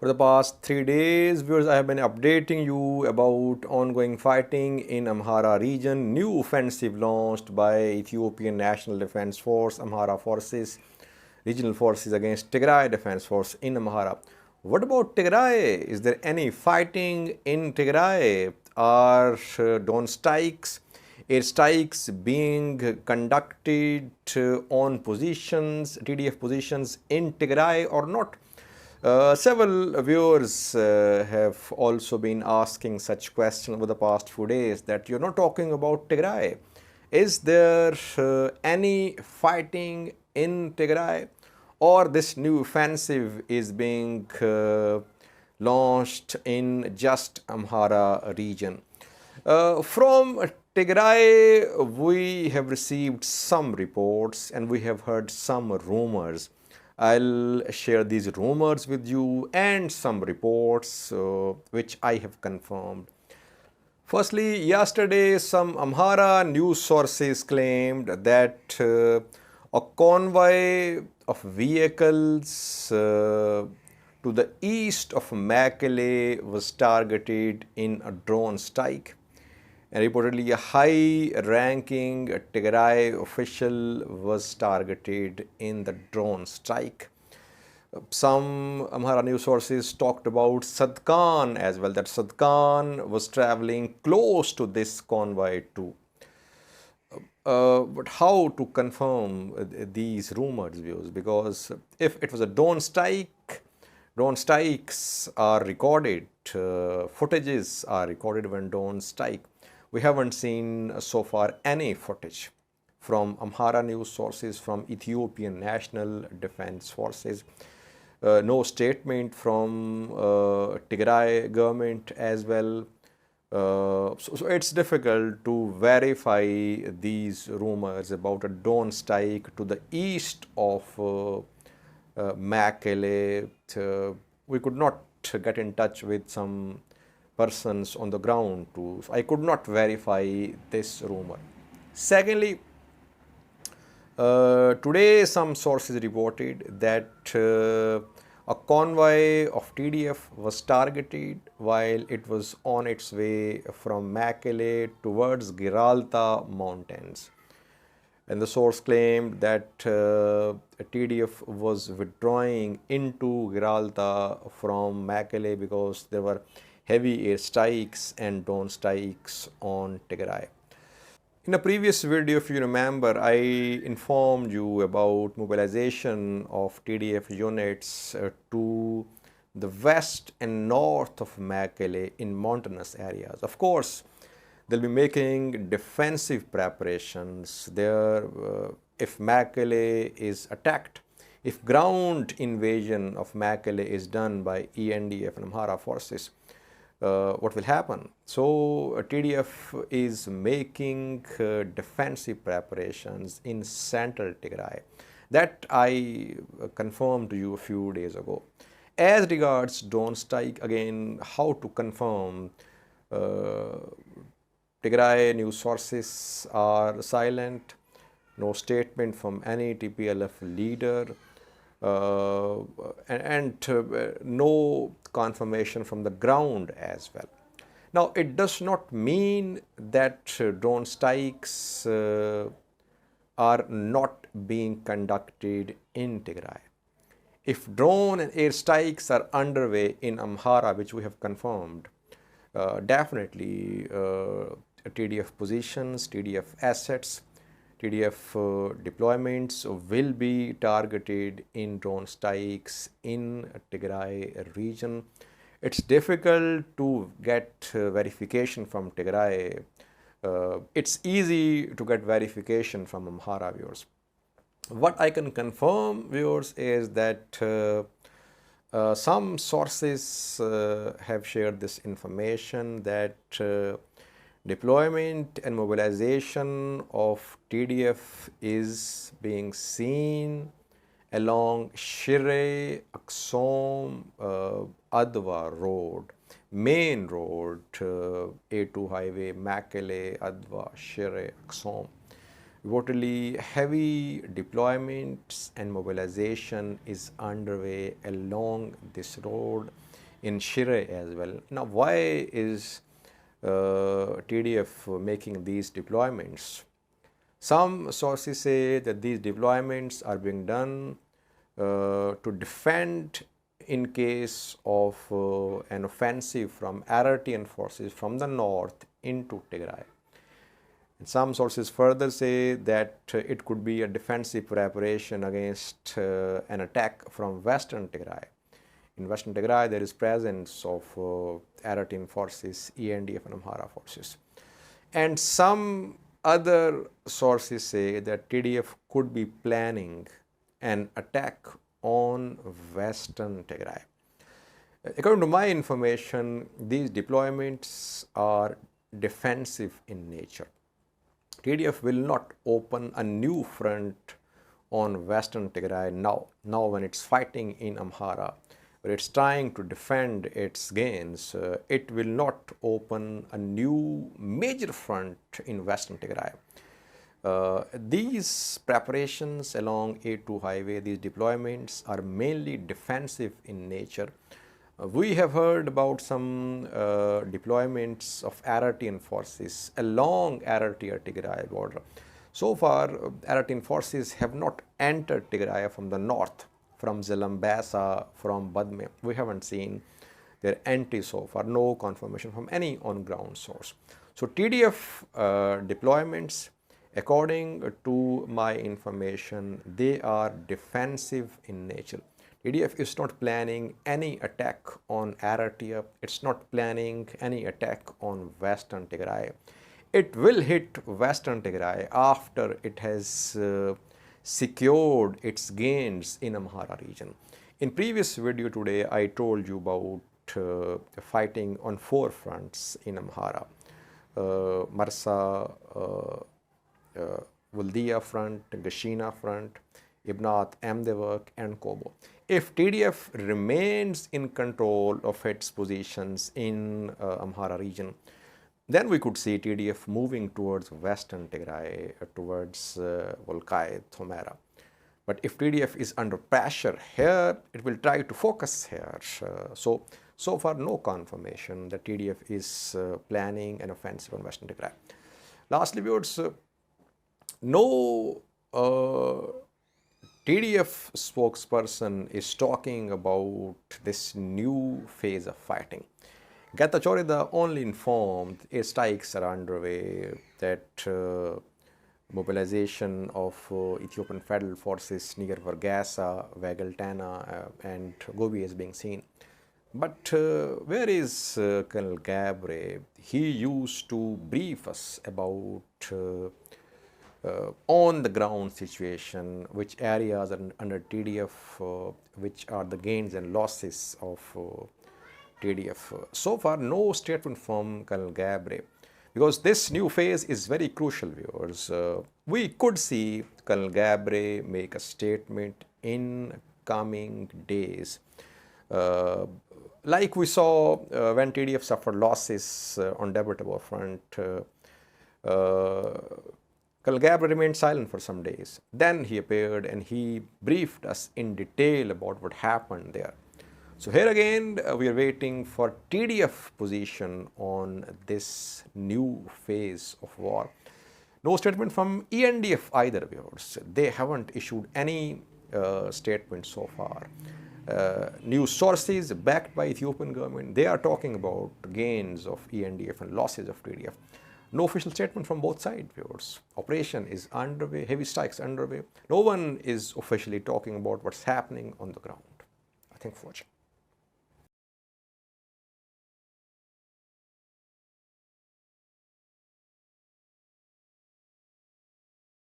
For the past 3 days, viewers, I have been updating you about ongoing fighting in Amhara region, new offensive launched by Ethiopian National Defense Force, Amhara forces, regional forces against Tigray Defense Force in Amhara. What about Tigray? Is there any fighting in Tigray? Are drone strikes, air strikes being conducted on positions, TDF positions in Tigray or not? Several viewers have also been asking such questions over the past few days that you're not talking about Tigray. Is there any fighting in Tigray, or this new offensive is being launched in just Amhara region? From Tigray, we have received some reports and we have heard some rumors. I'll share these rumors with you and some reports which I have confirmed. Firstly, yesterday some Amhara news sources claimed that a convoy of vehicles to the east of Mekelle was targeted in a drone strike. And reportedly, a high-ranking Tigray official was targeted in the drone strike. Some Amhara news sources talked about Sadkan as well, that Sadkan was traveling close to this convoy too. But how to confirm these rumors, views? Because if it was a drone strike, drone strikes are recorded, footages are recorded when drone strike. We haven't seen so far any footage from Amhara news sources, from Ethiopian National Defense Forces. No statement from Tigray government as well. So it's difficult to verify these rumors about a drone strike to the east of Mekelle. We could not get in touch with some persons on the ground too. So I could not verify this rumor. Secondly, today some sources reported that a convoy of TDF was targeted while it was on its way from Mekelle towards Giralta mountains. And the source claimed that TDF was withdrawing into Giralta from Mekelle because there were heavy air strikes and drone strikes on Tigray. In a previous video, if you remember, I informed you about mobilization of TDF units to the west and north of Mekelle in mountainous areas. Of course, they'll be making defensive preparations there if Mekelle is attacked. If ground invasion of Mekelle is done by ENDF and Amhara forces, what will happen? So TDF is making defensive preparations in central Tigray. That I confirmed to you a few days ago. As regards drone strike, again, how to confirm? Tigray news sources are silent. No statement from any TPLF leader. And no confirmation from the ground as well. Now, it does not mean that drone strikes are not being conducted in Tigray. If drone and air strikes are underway in Amhara, which we have confirmed, definitely TDF positions, TDF assets, TDF deployments will be targeted in drone strikes in Tigray region. It's difficult to get verification from Tigray. It's easy to get verification from Amhara, viewers. What I can confirm, viewers, is that some sources have shared this information that deployment and mobilization of TDF is being seen along Shire, Aksom, Adwa road, main road, A-2 highway, Mekelle, Adwa, Shire, Aksom. Reportedly, heavy deployments and mobilization is underway along this road. in Shire as well. Now, why is TDF making these deployments? Some sources say that these deployments are being done to defend in case of an offensive from Eritrean forces from the north into Tigray. And some sources further say that it could be a defensive preparation against an attack from western Tigray. In western Tigray, there is presence of Eritrean forces, ENDF and Amhara forces. And some other sources say that TDF could be planning an attack on western Tigray. According to my information, these deployments are defensive in nature. TDF will not open a new front on western Tigray now when it's fighting in Amhara, where it's trying to defend its gains. It will not open a new major front in western Tigray. These preparations along A-2 highway, these deployments are mainly defensive in nature. We have heard about some deployments of Eritrean forces along Eritrea-Tigray border. So far, Eritrean forces have not entered Tigray from the north, from Zalambasa, from Badme. We haven't seen their entry so far, no confirmation from any on-ground source. So TDF deployments, according to my information, they are defensive in nature. TDF is not planning any attack on Eritrea. It's not planning any attack on western Tigray. It will hit western Tigray after it has secured its gains in Amhara region. In previous video today, I told you about fighting on 4 fronts in Amhara. Marsa, Wuldia front, Gashina front, Ibnat, Amdevak and Kobo. If TDF remains in control of its positions in Amhara region, then we could see TDF moving towards western Tigray, towards Volkai, Thomera. But if TDF is under pressure here, it will try to focus here. So far, no confirmation that TDF is planning an offensive on western Tigray. Lastly, viewers, no TDF spokesperson is talking about this new phase of fighting. Getachew only informed strikes are underway, that mobilization of Ethiopian federal forces near Vargasa, Vageltana and Gobi is being seen. But where is Colonel Gabre? He used to brief us about on the ground situation, which areas are under TDF, which are the gains and losses of TDF. So far, no statement from Colonel Gabre, because this new phase is very crucial, viewers. We could see Colonel Gabre make a statement in coming days. Like we saw when TDF suffered losses on Debatable front, Colonel Gabre remained silent for some days. Then he appeared and he briefed us in detail about what happened there. So here again, we are waiting for TDF position on this new phase of war. No statement from ENDF either, viewers. They haven't issued any statement so far. News sources backed by Ethiopian government, they are talking about gains of ENDF and losses of TDF. No official statement from both sides, viewers. Operation is underway, heavy strikes underway. No one is officially talking about what's happening on the ground. Thank you for watching.